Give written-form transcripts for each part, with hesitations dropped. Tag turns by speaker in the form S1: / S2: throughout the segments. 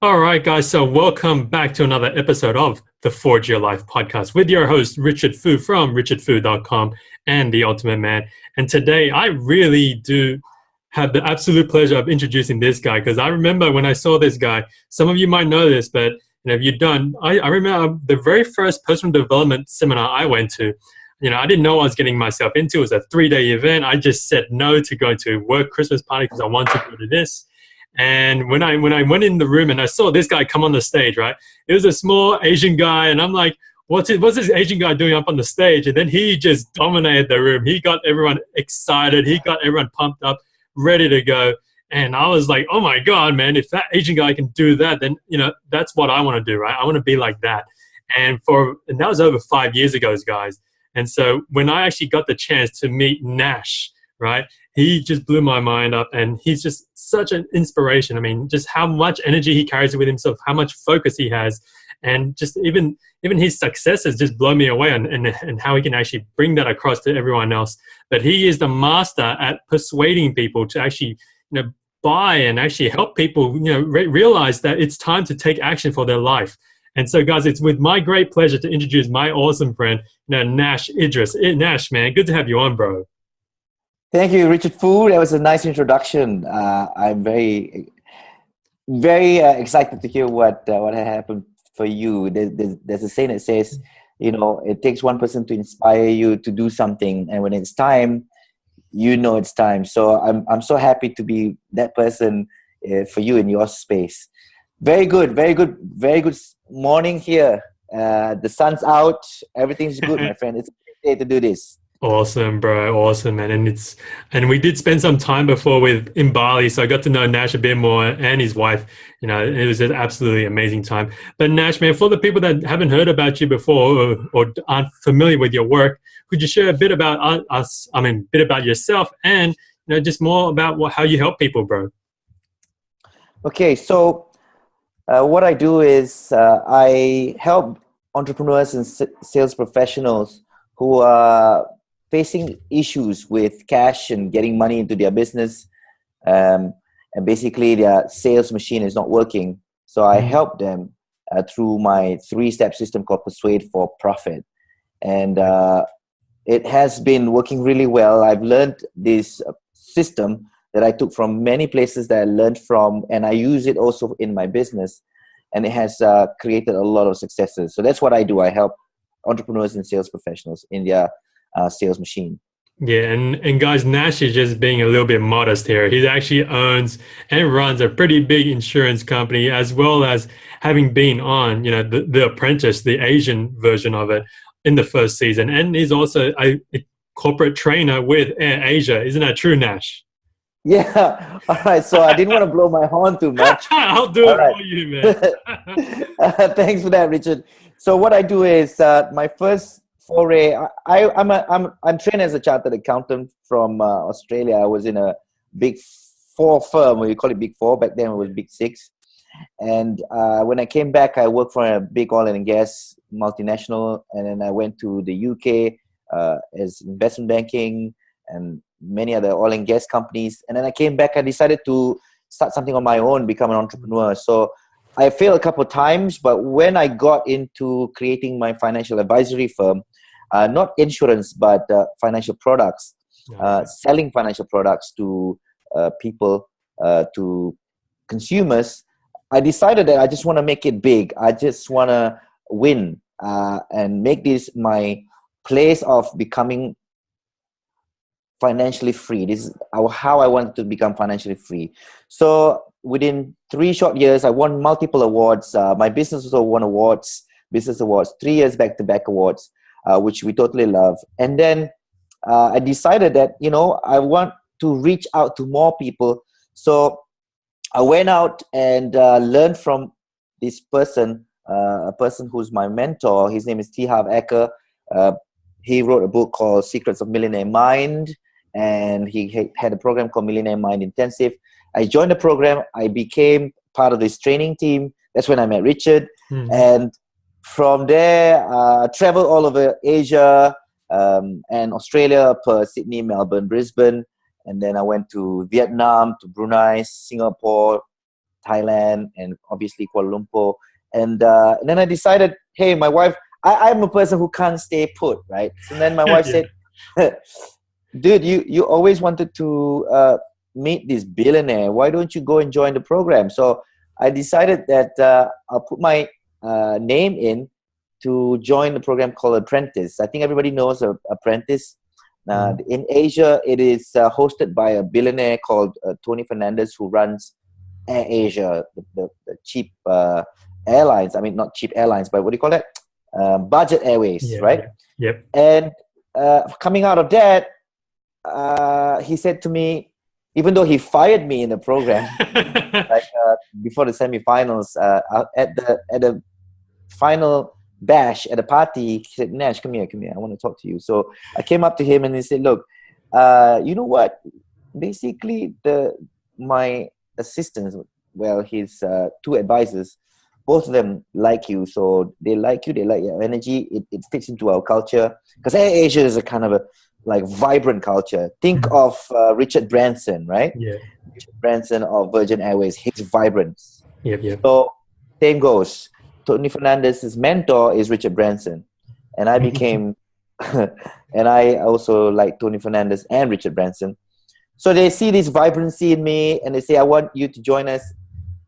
S1: All right, guys. So, welcome back to another episode of the Forge Your Life podcast with your host, Richard Fu from richardfu.com and The Ultimate Man. And today, I really do have the absolute pleasure of introducing this guy because I remember when I saw this guy, some of you might know this, but if you don't, I remember the very first personal development seminar I went to. I didn't know what I was getting myself into. It was a 3-day event. I just said no to going to work Christmas party because I wanted to go to this. And when I went in the room and I saw this guy come on the stage, right? It was a small Asian guy, and I'm like, what's this Asian guy doing up on the stage? And then he just dominated the room. He got everyone excited. He got everyone pumped up, ready to go. And I was like, oh my God, man, if that Asian guy can do that, then, that's what I want to do, right? I want to be like that. And that was over 5 years ago, guys. And so when I actually got the chance to meet Nash, right, he just blew my mind up, and he's just such an inspiration. I mean, just how much energy he carries with himself, how much focus he has, and just even his successes just blow me away, and how he can actually bring that across to everyone else. But he is the master at persuading people to actually, buy and actually help people, realize that it's time to take action for their life. And so, guys, it's with my great pleasure to introduce my awesome friend, Nash Idrus. Nash, man, good to have you on, bro.
S2: Thank you, Richard Fu. That was a nice introduction. I'm very, very excited to hear what happened for you. There's a saying that says, it takes one person to inspire you to do something, and when it's time, it's time. So I'm so happy to be that person for you in your space. Very good, very good, very good morning here. The sun's out. Everything's good, my friend. It's a great day to do this.
S1: Awesome, bro. Awesome, man. And we did spend some time before in Bali, so I got to know Nash a bit more and his wife. It was an absolutely amazing time. But Nash, man, for the people that haven't heard about you before or aren't familiar with your work, could you share a bit about us? I mean, a bit about yourself, and just more about how you help people, bro.
S2: Okay, so what I do is I help entrepreneurs and sales professionals who are facing issues with cash and getting money into their business, and basically their sales machine is not working. So I help them through my 3-step system called Persuade for Profit. And it has been working really well. I've learned this system that I took from many places that I learned from, and I use it also in my business. And it has created a lot of successes. So that's what I do. I help entrepreneurs and sales professionals in their sales machine.
S1: Yeah, and guys, Nash is just being a little bit modest here. He actually owns and runs a pretty big insurance company, as well as having been on, the Apprentice, the Asian version of it, in the first season. And he's also a corporate trainer with AirAsia. Isn't that true, Nash?
S2: Yeah. All right. So I didn't want to blow my horn too much.
S1: I'll do it for you, man.
S2: Thanks for that, Richard. So what I do is my first foray. I'm trained as a chartered accountant from Australia. I was in a Big 4 firm. We call it Big 4. Back then it was Big 6. And when I came back, I worked for a big oil and gas multinational, and then I went to the UK as investment banking and many other oil and gas companies. And then I came back, I decided to start something on my own, become an entrepreneur. So I failed a couple of times, but when I got into creating my financial advisory firm, not insurance, but financial products, selling financial products to people, to consumers, I decided that I just want to make it big. I just want to win and make this my place of becoming financially free. This is how I want to become financially free. So within 3 short years, I won multiple awards. My business also won business awards, 3 years back-to-back awards, which we totally love. And then I decided that, I want to reach out to more people. So I went out and learned from this person, a person who's my mentor. His name is T. Harv Eker. He wrote a book called Secrets of Millionaire Mind, and he had a program called Millionaire Mind Intensive. I joined the program. I became part of this training team. That's when I met Richard. And from there, I traveled all over Asia and Australia, Perth, Sydney, Melbourne, Brisbane. And then I went to Vietnam, to Brunei, Singapore, Thailand, and obviously Kuala Lumpur. And then I decided, hey, my wife, I'm a person who can't stay put, right? So then my wife said, dude, you always wanted to meet this billionaire. Why don't you go and join the program? So I decided that I'll put my name in to join the program called Apprentice. I think everybody knows Apprentice. In Asia, it is hosted by a billionaire called Tony Fernandez, who runs AirAsia, the cheap airlines. I mean, not cheap airlines, but what do you call that? Budget airways, right?
S1: Yep.
S2: And coming out of that, he said to me, even though he fired me in the program, like before the semifinals, at the final bash at a party, he said, Nash, come here, I want to talk to you. So I came up to him and he said, look, you know what? Basically, my assistants, well, his two advisors, both of them like you. So they like you, they like your energy. It fits into our culture. Because AirAsia is a kind of a like vibrant culture. Think of Richard Branson, right?
S1: Yeah.
S2: Richard Branson of Virgin Airways, his vibrance.
S1: Yep.
S2: So same goes. Tony Fernandez's mentor is Richard Branson, and I became, and I also like Tony Fernandez and Richard Branson. So they see this vibrancy in me, and they say, "I want you to join us."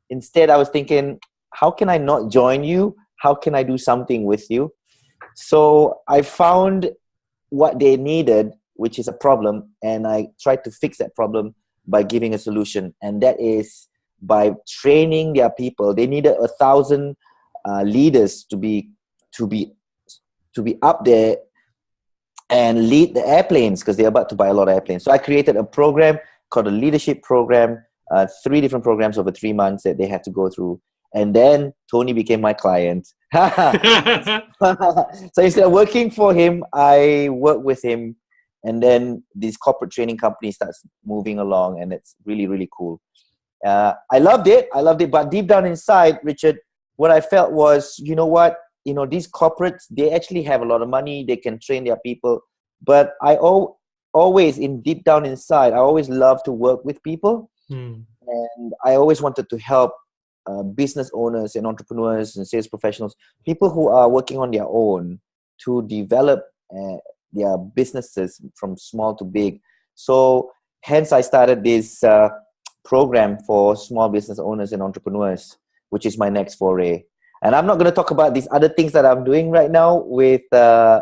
S2: Instead, I was thinking, how can I not join you? How can I do something with you? So I found what they needed, which is a problem, and I tried to fix that problem by giving a solution, and that is by training their people. They needed 1,000 leaders to be up there and lead the airplanes, because they're about to buy a lot of airplanes. So I created a program called a leadership program, 3 different programs over 3 months that they had to go through. And then Tony became my client. So instead of working for him, I work with him. And then this corporate training company starts moving along, and it's really, really cool. I loved it. But deep down inside, Richard, what I felt was, you know what? You know, these corporates, they actually have a lot of money. They can train their people. But I always, in deep down inside, I always love to work with people. And I always wanted to help business owners and entrepreneurs and sales professionals, people who are working on their own, to develop their businesses from small to big. So hence I started this program for small business owners and entrepreneurs, which is my next foray. And I'm not going to talk about these other things that I'm doing right now with 2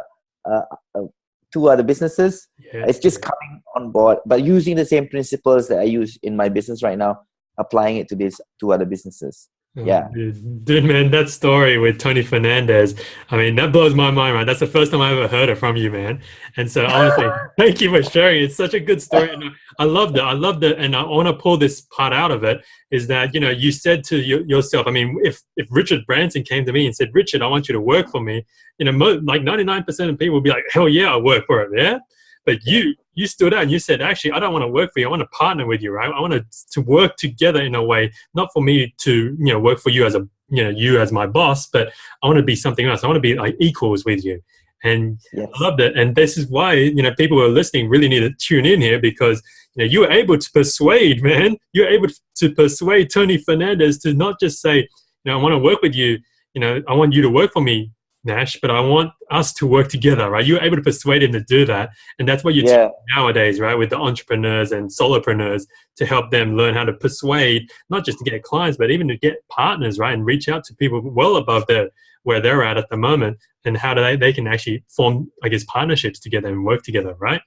S2: other businesses. It's just coming on board, but using the same principles that I use in my business right now, applying it to these 2 other businesses.
S1: Dude, man, that story with Tony Fernandez, I mean, that blows my mind, right? That's the first time I ever heard it from you, man. And so honestly, thank you for sharing. It's such a good story. And I loved it. And I want to pull this part out of it, is that, you know, you said to yourself, I mean, if Richard Branson came to me and said, Richard, I want you to work for me, you know, like 99% of people would be like, hell yeah, I'll work for it. Yeah. But you stood out and you said, actually, I don't want to work for you. I want to partner with you, right? I want to work together in a way, not for me to, you know, work for you as you as my boss, but I want to be something else. I want to be like equals with you. And I loved it. And this is why, you know, people who are listening really need to tune in here, because, you know, you were able to persuade, man. You're able to persuade Tony Fernandez to not just say, you know, I want to work with you. You know, I want you to work for me, Nash, but I want us to work together, right? You're able to persuade him to do that. And that's what you're doing nowadays, right? With the entrepreneurs and solopreneurs, to help them learn how to persuade, not just to get clients, but even to get partners, right? And reach out to people well above where they're at the moment, and how they can actually form, I guess, partnerships together and work together, right?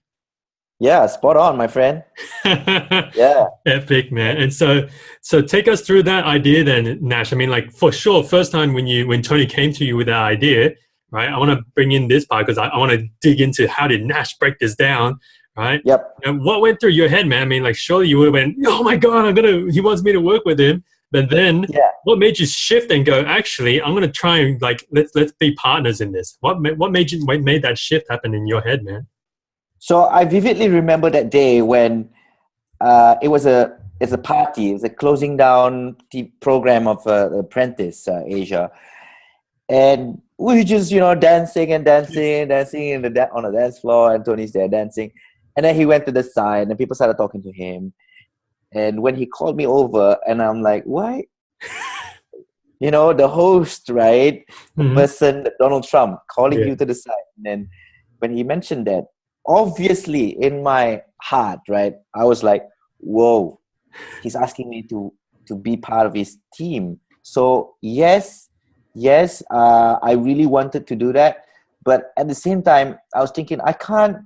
S2: Yeah, spot on, my friend. Yeah.
S1: Epic, man. And so take us through that idea then, Nash. I mean, like, for sure, first time when Tony came to you with that idea, right? I want to bring in this part, because I want to dig into how did Nash break this down, right?
S2: Yep.
S1: And what went through your head, man? I mean, like, surely you would have went, oh my God, he wants me to work with him. But then what made you shift and go, actually, I'm going to try and, like, let's be partners in this? What made that shift happen in your head, man?
S2: So I vividly remember that day when it's a party. It was a closing down program of Apprentice Asia, and we were just, you know, dancing on the dance floor, and Tony's there dancing, and then he went to the side, and people started talking to him. And when he called me over, and I'm like, why You know, the host, right? The
S1: Mm-hmm.
S2: person, Donald Trump, calling
S1: Yeah.
S2: you to the side. And then when he mentioned that, obviously in my heart, right, I was like, whoa, he's asking me to be part of his team. So yes, I really wanted to do that. But at the same time, I was thinking, I can't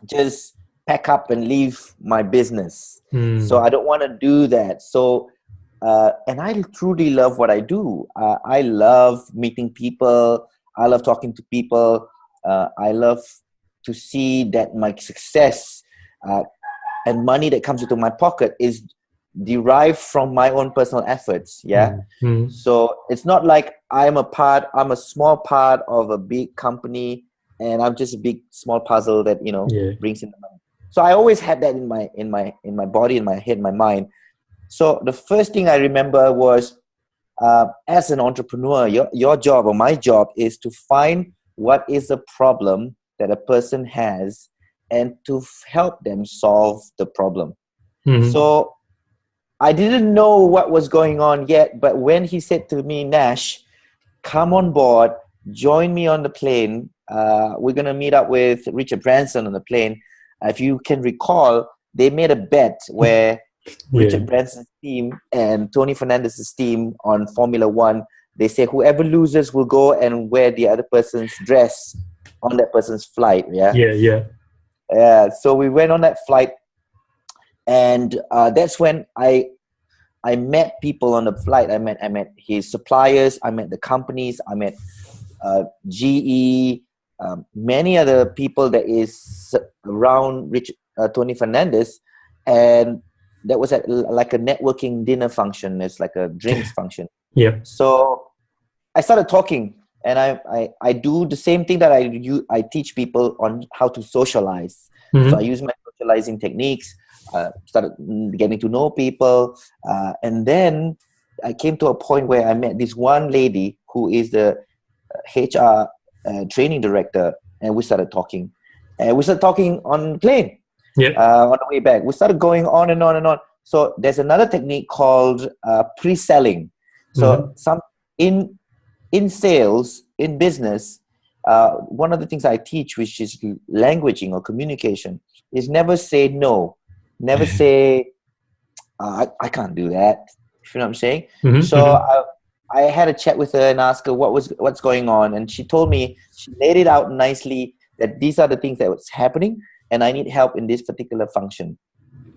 S2: just pack up and leave my business. So I don't want to do that. So and I truly love what I do. I love meeting people. I love talking to people. I love to see that my success and money that comes into my pocket is derived from my own personal efforts. Yeah.
S1: Mm-hmm.
S2: So it's not like I'm a small part of a big company and I'm just a big small puzzle that, you know,
S1: Yeah.
S2: brings in the money. So I always had that in my body, in my head, in my mind. So the first thing I remember was, as an entrepreneur, your job or my job is to find what is the problem that a person has and to help them solve the problem.
S1: Mm-hmm.
S2: So I didn't know what was going on yet, but when he said to me, Nash, come on board, join me on the plane. We're going to meet up with Richard Branson on the plane. If you can recall, they made a bet where Richard Branson's team and Tony Fernandez's team on Formula One, they say whoever loses will go and wear the other person's dress on that person's flight. Yeah. So we went on that flight, and that's when I met people on the flight. I met his suppliers. I met the companies. I met GE, many other people that is around Tony Fernandez, and that was at like a networking dinner function. It's like a drinks function.
S1: Yeah.
S2: So I started talking, and I do the same thing that I teach people on how to socialize.
S1: Mm-hmm.
S2: So I use my socializing techniques. Started getting to know people, and then I came to a point where I met this one lady who is the HR training director, and we started talking. And we started talking on the plane. On the way back, we started going on and on and on. So there's another technique called pre-selling. So some in sales, in business, one of the things I teach, which is languaging or communication, is never say no. Never say, I can't do that. You know what I'm saying?
S1: Mm-hmm.
S2: So I had a chat with her and asked her what's going on. And she told me, she laid it out nicely that these are the things that was happening and I need help in this particular function.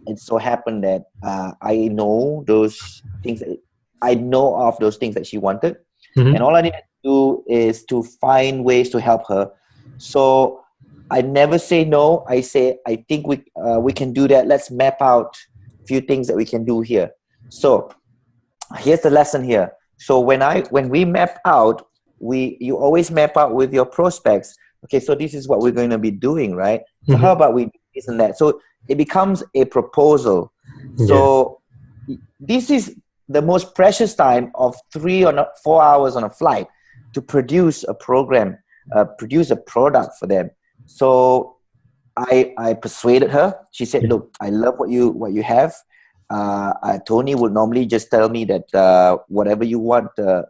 S2: It so happened that I know those things. I know of those things that she wanted.
S1: Mm-hmm.
S2: And all I needed to do is to find ways to help her. So I never say no. I say, I think we can do that. Let's map out a few things that we can do here. So here's the lesson here. So when we map out, you always map out with your prospects. Okay, so this is what we're going to be doing, right? So how about we do this and that? So it becomes a proposal. So this is the most precious time of 3 or 4 hours on a flight to produce a program, produce a product for them. So I persuaded her. She said, look, I love what you have. Tony would normally just tell me that whatever you want to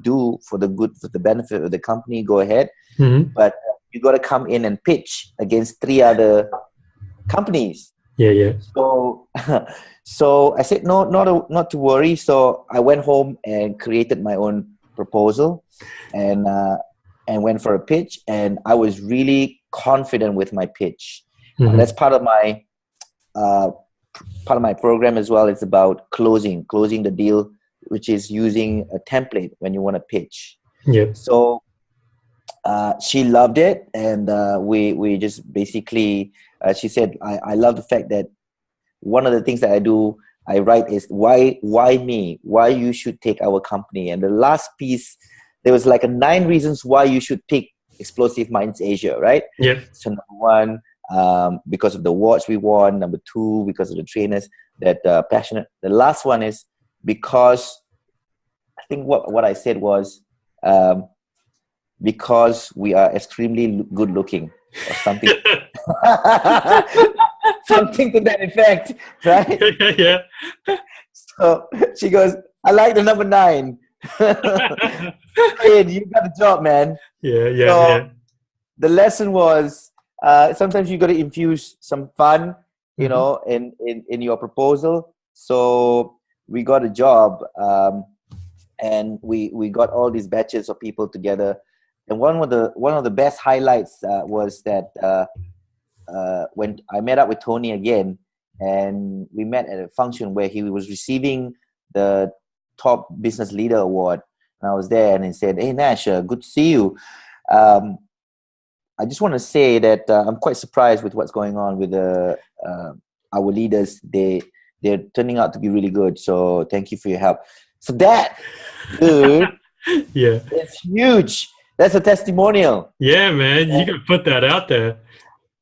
S2: do for the benefit of the company, go ahead.
S1: Mm-hmm.
S2: But you got to come in and pitch against 3 other companies. So I said, no, not to worry. So I went home and created my own proposal and went for a pitch. And I was really confident with my pitch. That's part of my program as well. It's about closing the deal, which is using a template when you want to pitch. So she loved it, and we just basically she said, I love the fact that one of the things that I write is why me, why you should take our company. And the last piece, there was like 9 reasons why you should pick Explosive Minds Asia, right? So number 1, because of the awards we won. Number 2, because of the trainers that passionate. The last one is because I think what I said was because we are extremely good looking or something. Something to that effect, right? So she goes, I like the number 9. Hey, you got a job, man.
S1: Yeah.
S2: The lesson was sometimes you got to infuse some fun, you know, in your proposal. So we got a job, and we got all these batches of people together. And one of the best highlights was that when I met up with Tony again, and we met at a function where he was receiving the top business leader award, and I was there, and he said, "Hey Nash, good to see you. I just want to say that I'm quite surprised with what's going on with our leaders. They're turning out to be really good. So thank you for your help." So that, dude,
S1: yeah,
S2: it's huge. That's a testimonial.
S1: Yeah, man, you can put that out there.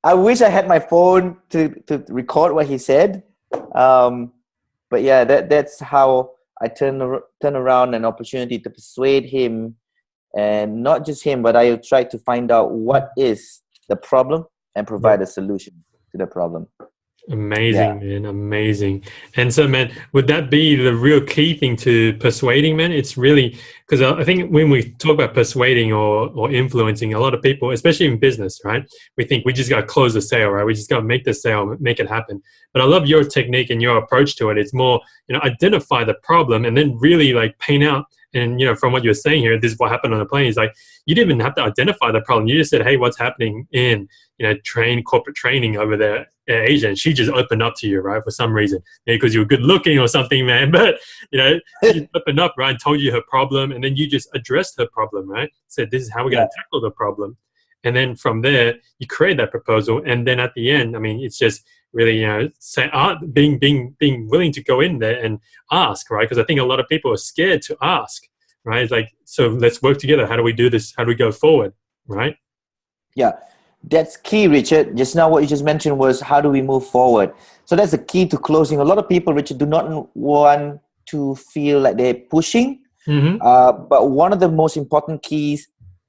S2: I wish I had my phone to record what he said. But yeah, that's how I turn around an opportunity to persuade him. And not just him, but I try to find out what is the problem and provide a solution to the problem.
S1: Amazing, man. Amazing. And so, man, would that be the real key thing to persuading, man? It's really, because I think when we talk about persuading or influencing, a lot of people, especially in business, right? We think we just got to close the sale, right? We just got to make the sale, make it happen. But I love your technique and your approach to it. It's more, identify the problem and then really like paint out. And, from what you're saying here, this is what happened on the plane. Is like, you didn't even have to identify the problem. You just said, hey, what's happening in, corporate training over there at AirAsia? And she just opened up to you, right? For some reason, maybe because you were good looking or something, man. But, she opened up, right? And told you her problem. And then you just addressed her problem, right? Said, this is how we're going to tackle the problem. And then from there, you create that proposal. And then at the end, I mean, it's just really, being willing to go in there and ask, right? Because I think a lot of people are scared to ask, right? It's like, so let's work together. How do we do this? How do we go forward, right?
S2: Yeah, that's key, Richard. Just now what you just mentioned was how do we move forward? So that's the key to closing. A lot of people, Richard, do not want to feel like they're pushing. But one of the most important keys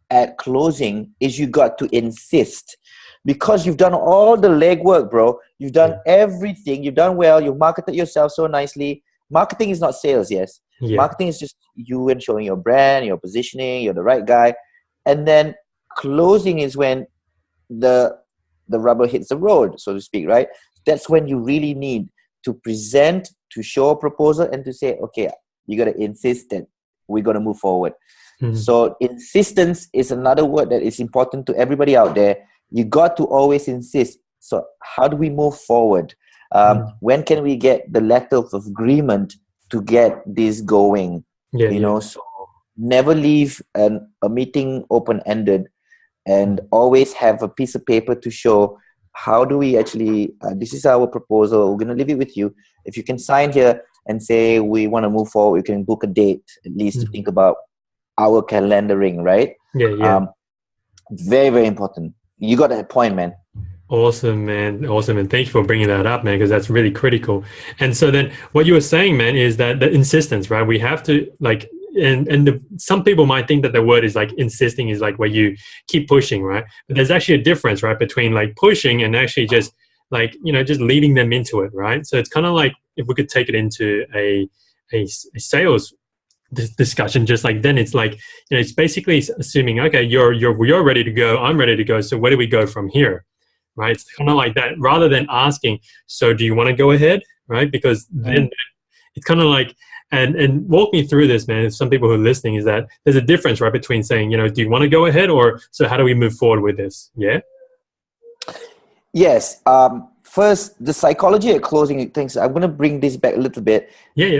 S2: at closing is you got to insist, because you've done all the legwork, bro. You've done everything. You've done well. You've marketed yourself so nicely. Marketing is not sales, yes. Marketing is just you and showing your brand, your positioning, you're the right guy. And then closing is when the rubber hits the road, so to speak, right? That's when you really need to present, to show a proposal, and to say, okay, you got to insist that we're going to move forward. So insistence is another word that is important to everybody out there. You got to always insist. So how do we move forward? When can we get the letter of agreement to get this going? So never leave a meeting open-ended, and always have a piece of paper to show how do we actually, this is our proposal, we're going to leave it with you. If you can sign here and say we want to move forward, we can book a date at least to think about our calendaring, right? Very, very important. You got that point, man.
S1: Awesome, man. And thank you for bringing that up, man, because that's really critical. And so then what you were saying, man, is that the insistence, right? We have to like, some people might think that the word is like insisting is like where you keep pushing, right? But there's actually a difference, right, between like pushing and actually just like, just leading them into it, right? So it's kind of like if we could take it into a sales discussion, just like then it's like, it's basically assuming, okay, you're ready to go, I'm ready to go. So where do we go from here? Right? It's kind of like that, rather than asking, so do you want to go ahead? Right? Because then it's kind of like, and walk me through this, man. Some people who are listening, is that there's a difference, right, between saying, do you want to go ahead, or so how do we move forward with this? Yeah.
S2: Yes. First, the psychology of closing things. I'm going to bring this back a little bit,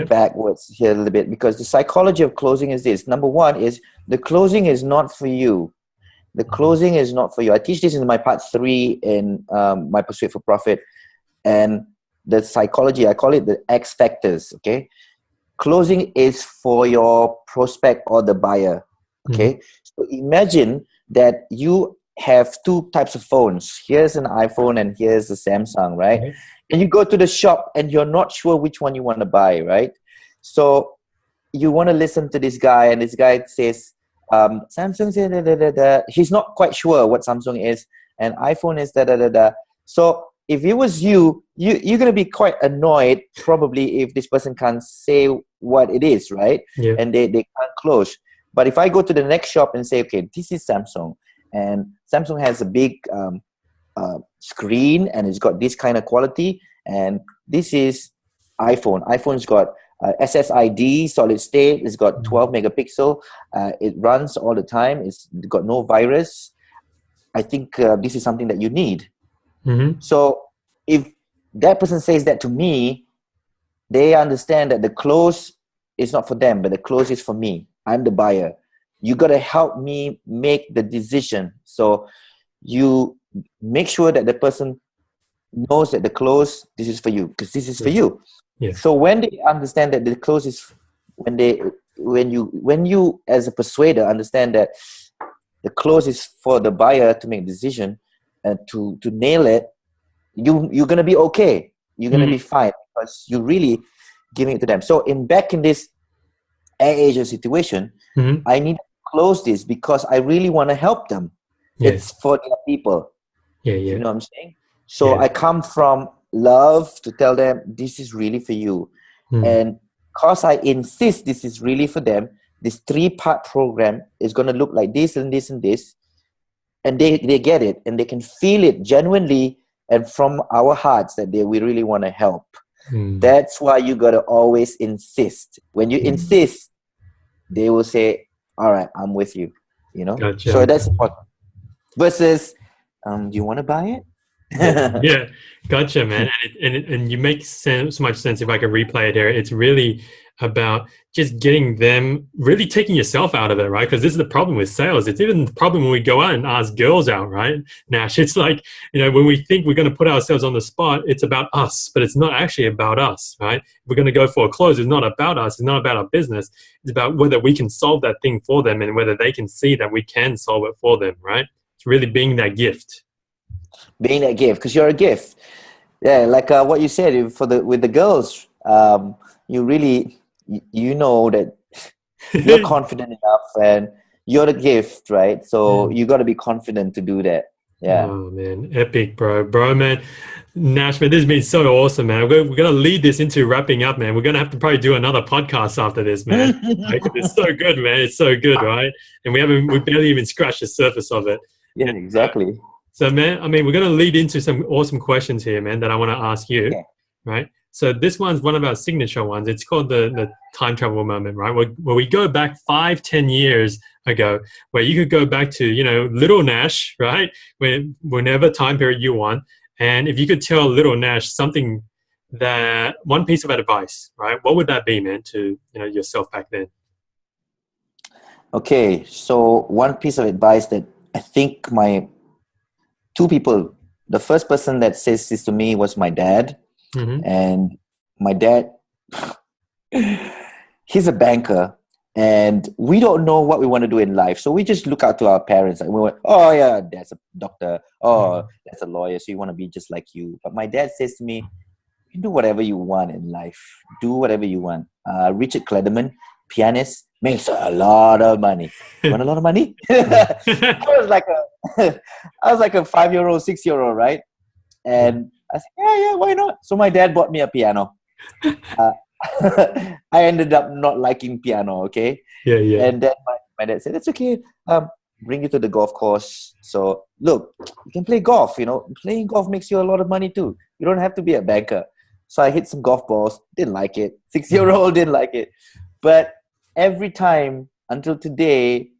S2: backwards here a little bit, because the psychology of closing is this. Number one is the closing is not for you. The closing is not for you. I teach this in my part 3 in my Persuade for Profit, and the psychology, I call it the X factors. Okay, closing is for your prospect or the buyer. Okay, so imagine that you have 2 types of phones. Here's an iPhone and here's a Samsung, right? And you go to the shop and you're not sure which one you want to buy, right? So you want to listen to this guy, and this guy says, Samsung says da, da, da, da. He's not quite sure what Samsung is, and iPhone is da da da da. So if it was you're going to be quite annoyed probably if this person can't say what it is, right?
S1: Yeah.
S2: And they can't close. But if I go to the next shop and say, okay, this is Samsung, and Samsung has a big screen and it's got this kind of quality, and this is iPhone's got SSID, solid state, it's got 12 megapixel, it runs all the time, it's got no virus. I think this is something that you need.
S1: Mm-hmm.
S2: So if that person says that to me, they understand that the close is not for them, but the close is for me. I'm the buyer. You got to help me make the decision. So you make sure that the person knows that the close, this is for you, because this is for you.
S1: Yeah.
S2: So when they understand that the close is, when you as a persuader understand that the close is for the buyer to make a decision and to nail it, you're gonna be okay. You're gonna be fine because you're really giving it to them. So back in this AirAsia situation, I need to close this because I really want to help them.
S1: Yeah.
S2: It's for their people.
S1: Yeah.
S2: You know what I'm saying? So I come from love to tell them this is really for you. And because I insist this is really for them, this 3-part program is going to look like this and this and this. And they get it and they can feel it genuinely and from our hearts that we really want to help. That's why you got to always insist. When you insist, they will say, all right, I'm with you. You know?
S1: Gotcha.
S2: So that's important. Versus, do you want to buy it?
S1: Yeah, gotcha, man. And you make so much sense. If I could replay it here, it's really about just getting them, really taking yourself out of it, right? Because this is the problem with sales. It's even the problem when we go out and ask girls out, right, Nash? It's like, when we think we're going to put ourselves on the spot, it's about us, but it's not actually about us, right? If we're going to go for a close, it's not about us. It's not about our business. It's about whether we can solve that thing for them and whether they can see that we can solve it for them, right? It's really being that gift.
S2: Being that gift, because you're a gift. Yeah, like what you said with the girls, you really, you know that you're confident enough and you're the gift, right? So you got to be confident to do that. Yeah.
S1: Oh man, epic, bro, man. Nash, man, this has been so awesome, man. We're gonna lead this into wrapping up, man. We're gonna have to probably do another podcast after this, man. Right? It's so good, man. It's so good, right? And we barely even scratched the surface of it.
S2: Yeah, exactly.
S1: So, man, we're going to lead into some awesome questions here, man, that I want to ask you, right? So this one's one of our signature ones. It's called the time travel moment, right? Where we go back 5-10 years ago, where you could go back to, little Nash, right? Whenever time period you want. And if you could tell little Nash something, that one piece of advice, right? What would that be, man, to, yourself back then?
S2: Okay. So one piece of advice that I think two people, the first person that says this to me was my dad. And my dad, he's a banker and we don't know what we want to do in life. So we just look out to our parents and we went, oh yeah, that's a doctor. Oh, that's a lawyer. So you want to be just like you. But my dad says to me, you can do whatever you want in life. Do whatever you want. Richard Cledderman, pianist, makes a lot of money. You want a lot of money? I was like a 5-year-old, 6-year-old, right? And I said, yeah, why not? So my dad bought me a piano. I ended up not liking piano, okay?
S1: Yeah.
S2: And then my dad said, it's okay. Bring you to the golf course. So look, you can play golf, Playing golf makes you a lot of money too. You don't have to be a banker. So I hit some golf balls. Didn't like it. 6-year-old didn't like it. But every time until today,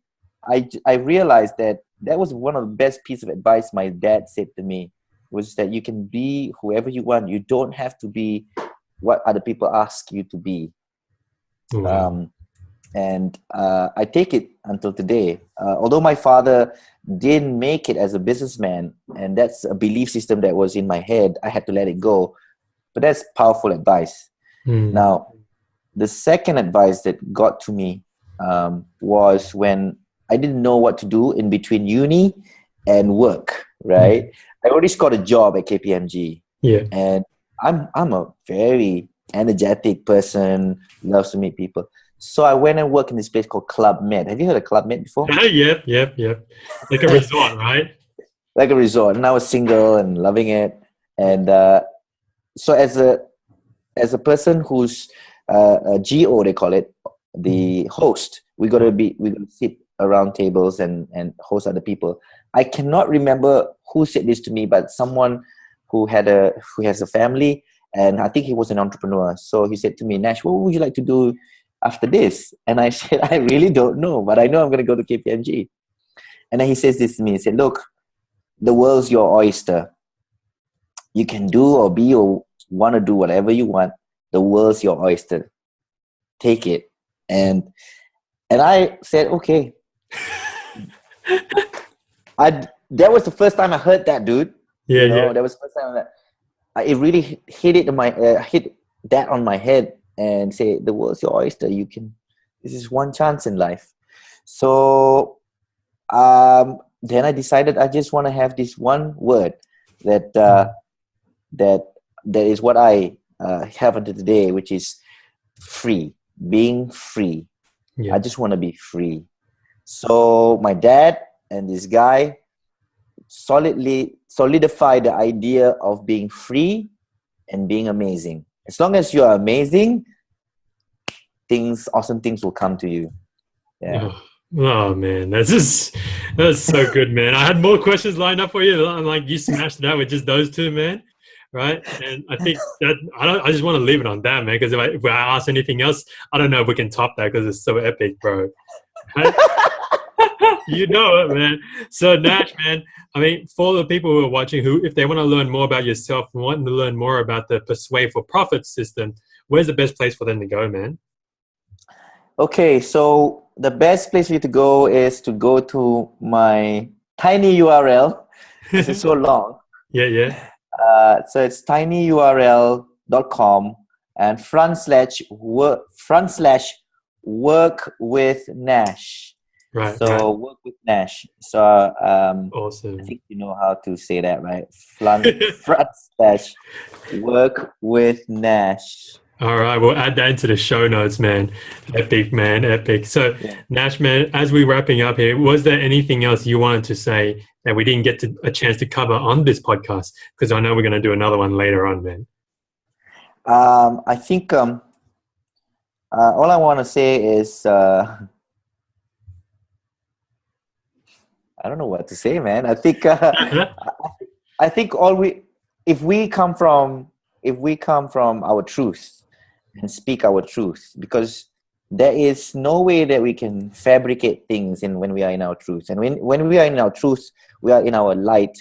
S2: I realized that was one of the best pieces of advice my dad said to me, was that you can be whoever you want. You don't have to be what other people ask you to be.
S1: Wow.
S2: And I take it until today. Although my father didn't make it as a businessman, and that's a belief system that was in my head, I had to let it go. But that's powerful advice. Now, the second advice that got to me was when I didn't know what to do in between uni and work, right? I already got a job at KPMG.
S1: Yeah.
S2: And I'm a very energetic person, loves to meet people. So I went and worked in this place called Club Med. Have you heard of Club Med before?
S1: Yep. Like a resort, right?
S2: Like a resort. And I was single and loving it. And so as a person who's a GO, they call it, the host, we gotta sit around tables and host other people. I cannot remember who said this to me, but someone who has a family, and I think he was an entrepreneur. So he said to me, Nash, what would you like to do after this? And I said, I really don't know, but I know I'm going to go to KPMG. And then he says this to me. He said, look, the world's your oyster. You can do or be or want to do whatever you want. The world's your oyster. Take it. And I said, okay. That was the first time I heard that, dude.
S1: Yeah, yeah.
S2: That was the first time that it really hit that on my head and say, the world's your oyster. This is one chance in life. So then I decided I just want to have this one word that is what I have until today, which is free, being free. Yeah. I just want to be free. So my dad and this guy solidify the idea of being free and being amazing. As long as you are amazing, awesome things will come to you. Yeah.
S1: Oh man, that's so good, man. I had more questions lined up for you. I'm like, you smashed it out with just those two, man. Right? And I think that I just want to leave it on that, man. Because if I ask anything else, I don't know if we can top that because it's so epic, bro. Right? You know it, man. So Nash, man, I mean, for the people who are watching, if they want to learn more about yourself and want to learn more about the Persuade for Profit system, where's the best place for them to go, man? Okay, so the best place for you to go is to go to my tiny URL. This is so long.
S2: Yeah. So it's tinyurl.com and /work with Nash.
S1: Right.
S2: So
S1: right.
S2: Work with Nash. So
S1: awesome.
S2: I think you know how to say that, right? /work with Nash.
S1: All right, we'll add that into the show notes, man. Epic, man, epic. So, yeah. Nash, man, as we're wrapping up here, was there anything else you wanted to say that we didn't get a chance to cover on this podcast? Because I know we're going to do another one later on, man.
S2: I think all I want to say is I don't know what to say, man. I think I think if we come from our truth and speak our truth, because there is no way that we can fabricate things when we are in our truth. And when we are in our truth, we are in our light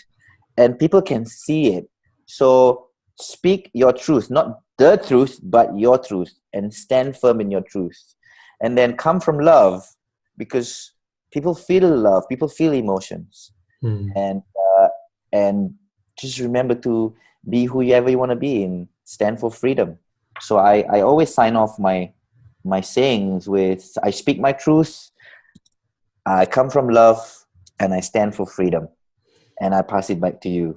S2: and people can see it. So speak your truth, not the truth, but your truth, and stand firm in your truth. And then come from love, because people feel love, people feel emotions. And just remember to be whoever you want to be and stand for freedom. So I always sign off my sayings with, I speak my truth, I come from love, and I stand for freedom. And I pass it back to you.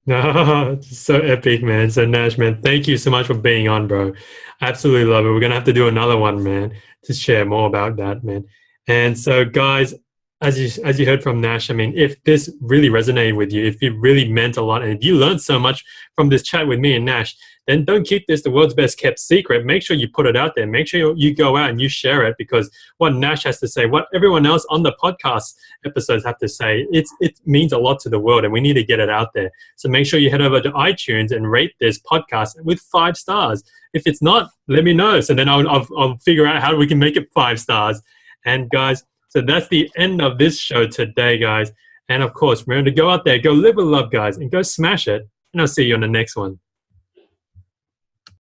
S1: No, so epic, man. So Nash, man, thank you so much for being on, bro. Absolutely love it. We're going to have to do another one, man, to share more about that, man. And so guys, as you heard from Nash, I mean, if this really resonated with you, if it really meant a lot, and if you learned so much from this chat with me and Nash, then don't keep this the world's best kept secret. Make sure you put it out there. Make sure you go out and you share it, because what Nash has to say, what everyone else on the podcast episodes have to say, it means a lot to the world, and we need to get it out there. So make sure you head over to iTunes and rate this podcast with 5 stars. If it's not, let me know. So then I'll figure out how we can make it 5 stars. And guys, so that's the end of this show today, guys. And of course, remember to go out there, go live with love, guys, and go smash it. And I'll see you on the next one.